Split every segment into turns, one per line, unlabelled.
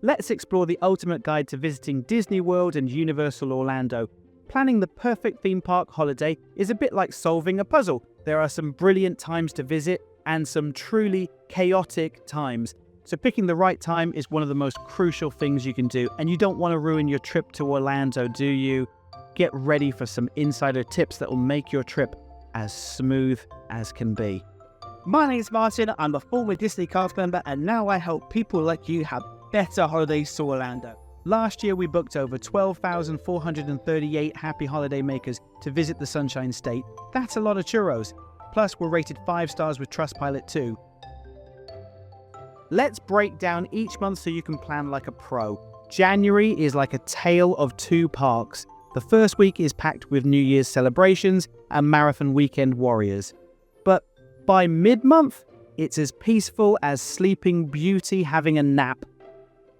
Let's explore the ultimate guide to visiting Disney World and Universal Orlando. Planning the perfect theme park holiday is a bit like solving a puzzle. There are some brilliant times to visit and some truly chaotic times. So picking the right time is one of the most crucial things you can do, and you don't want to ruin your trip to Orlando, do you? Get ready for some insider tips that will make your trip as smooth as can be.
My name's Martin, I'm a former Disney cast member, and now I help people like you have better holidays to Orlando.
Last year we booked over 12,438 happy holiday makers to visit the Sunshine State. That's a lot of churros. Plus we're rated 5 stars with Trustpilot too. Let's break down each month so you can plan like a pro. January is like a tale of two parks. The first week is packed with New Year's celebrations and marathon weekend warriors. But by mid-month, it's as peaceful as Sleeping Beauty having a nap.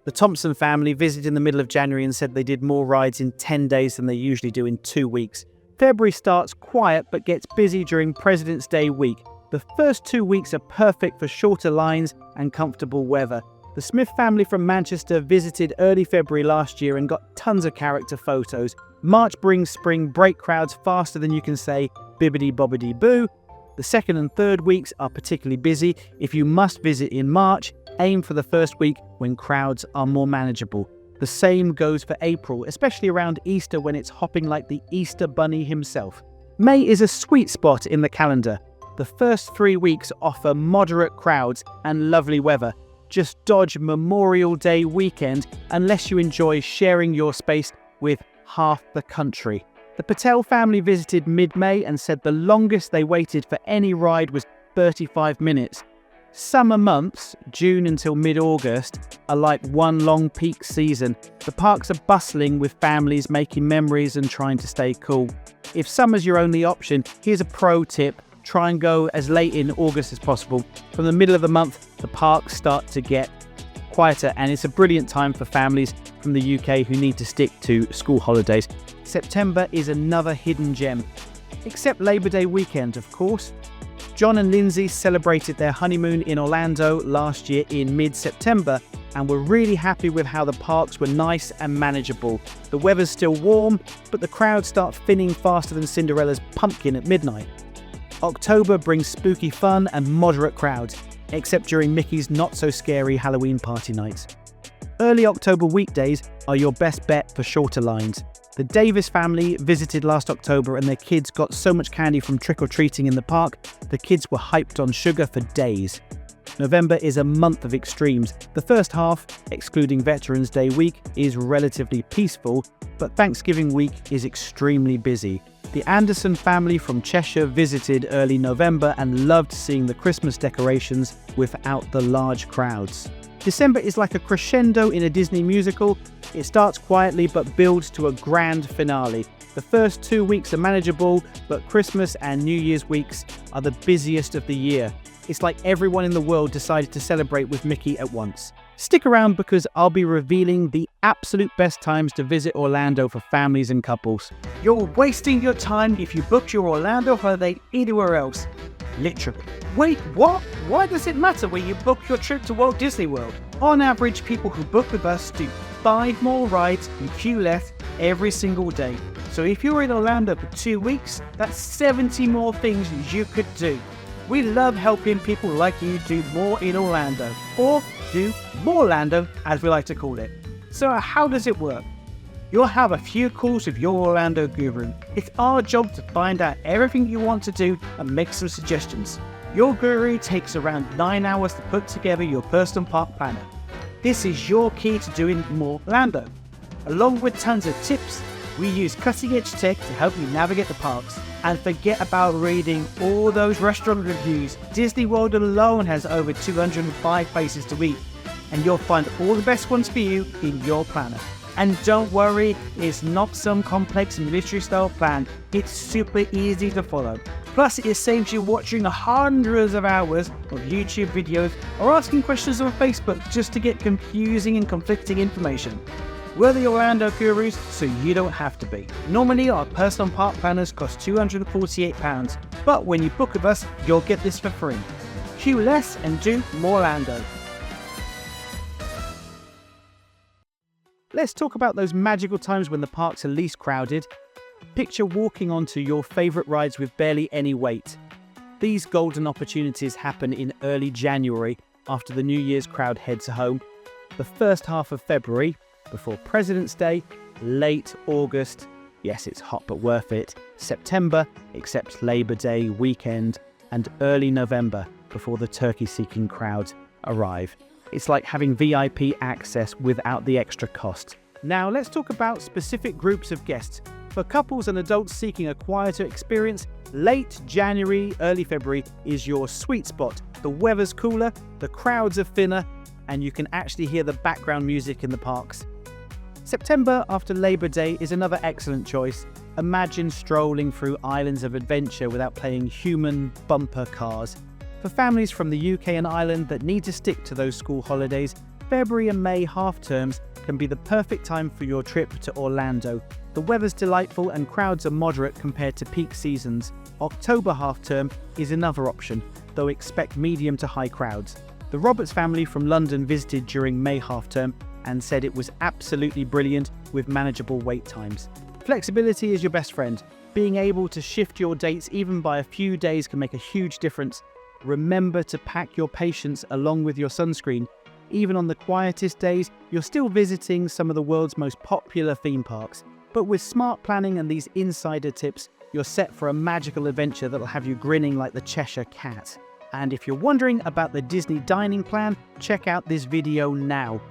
The Thompson family visited in the middle of January and said they did more rides in 10 days than they usually do in 2 weeks. February starts quiet but gets busy during President's Day week. The first 2 weeks are perfect for shorter lines and comfortable weather. The Smith family from Manchester visited early February last year and got tons of character photos. March brings spring break crowds faster than you can say bibbidi bobbidi boo. The second and third weeks are particularly busy. If you must visit in March, aim for the first week when crowds are more manageable. The same goes for April, especially around Easter when it's hopping like the Easter Bunny himself. May is a sweet spot in the calendar. The first 3 weeks offer moderate crowds and lovely weather. Just dodge Memorial Day weekend unless you enjoy sharing your space with half the country. The Patel family visited mid-May and said the longest they waited for any ride was 35 minutes. Summer months, June until mid-August, are like one long peak season. The parks are bustling with families making memories and trying to stay cool. If summer's your only option, here's a pro tip. Try and go as late in August as possible. From the middle of the month, the parks start to get quieter, and it's a brilliant time for families from the UK who need to stick to school holidays. September is another hidden gem. Except Labor Day weekend, of course. John and Lindsay celebrated their honeymoon in Orlando last year in mid-September and were really happy with how the parks were nice and manageable. The weather's still warm, but the crowd start thinning faster than Cinderella's pumpkin at midnight. October brings spooky fun and moderate crowds, except during Mickey's not-so-scary Halloween party nights. Early October weekdays are your best bet for shorter lines. The Davis family visited last October and their kids got so much candy from trick-or-treating in the park, the kids were hyped on sugar for days. November is a month of extremes. The first half, excluding Veterans Day week, is relatively peaceful, but Thanksgiving week is extremely busy. The Anderson family from Cheshire visited early November and loved seeing the Christmas decorations without the large crowds. December is like a crescendo in a Disney musical. It starts quietly but builds to a grand finale. The first 2 weeks are manageable, but Christmas and New Year's weeks are the busiest of the year. It's like everyone in the world decided to celebrate with Mickey at once. Stick around because I'll be revealing the absolute best times to visit Orlando for families and couples.
You're wasting your time if you booked your Orlando holiday anywhere else. Literally. Wait, what? Why does it matter where you book your trip to Walt Disney World? On average, people who book with us do 5 more rides and queue less every single day. So if you're in Orlando for 2 weeks, that's 70 more things you could do. We love helping people like you do more in Orlando, or do more Orlando as we like to call it. So how does it work? You'll have a few calls with your Orlando guru. It's our job to find out everything you want to do and make some suggestions. Your guru takes around 9 hours to put together your personal park planner. This is your key to doing more Orlando. Along with tons of tips, we use cutting-edge tech to help you navigate the parks. And forget about reading all those restaurant reviews. Disney World alone has over 205 places to eat, and you'll find all the best ones for you in your planner. And don't worry, it's not some complex military-style plan. It's super easy to follow. Plus, it saves you watching hundreds of hours of YouTube videos or asking questions on Facebook just to get confusing and conflicting information. We're the Orlando gurus, so you don't have to be. Normally, our personal park planners cost £248, but when you book with us, you'll get this for free. Queue less and do more Orlando.
Let's talk about those magical times when the parks are least crowded. Picture walking onto your favourite rides with barely any wait. These golden opportunities happen in early January after the New Year's crowd heads home, the first half of February before President's Day, late August, yes it's hot but worth it, September except Labour Day weekend, and early November before the turkey-seeking crowds arrive. It's like having VIP access without the extra cost. Now let's talk about specific groups of guests. For couples and adults seeking a quieter experience, late January, early February is your sweet spot. The weather's cooler, the crowds are thinner, and you can actually hear the background music in the parks. September after Labour Day is another excellent choice. Imagine strolling through islands of adventure without playing human bumper cars. For families from the UK and Ireland that need to stick to those school holidays, February and May half-terms can be the perfect time for your trip to Orlando. The weather's delightful and crowds are moderate compared to peak seasons. October half-term is another option, though expect medium to high crowds. The Roberts family from London visited during May half-term and said it was absolutely brilliant with manageable wait times. Flexibility is your best friend. Being able to shift your dates even by a few days can make a huge difference. Remember to pack your patience along with your sunscreen. Even on the quietest days, you're still visiting some of the world's most popular theme parks. But with smart planning and these insider tips, you're set for a magical adventure that'll have you grinning like the Cheshire Cat. And if you're wondering about the Disney dining plan, check out this video now.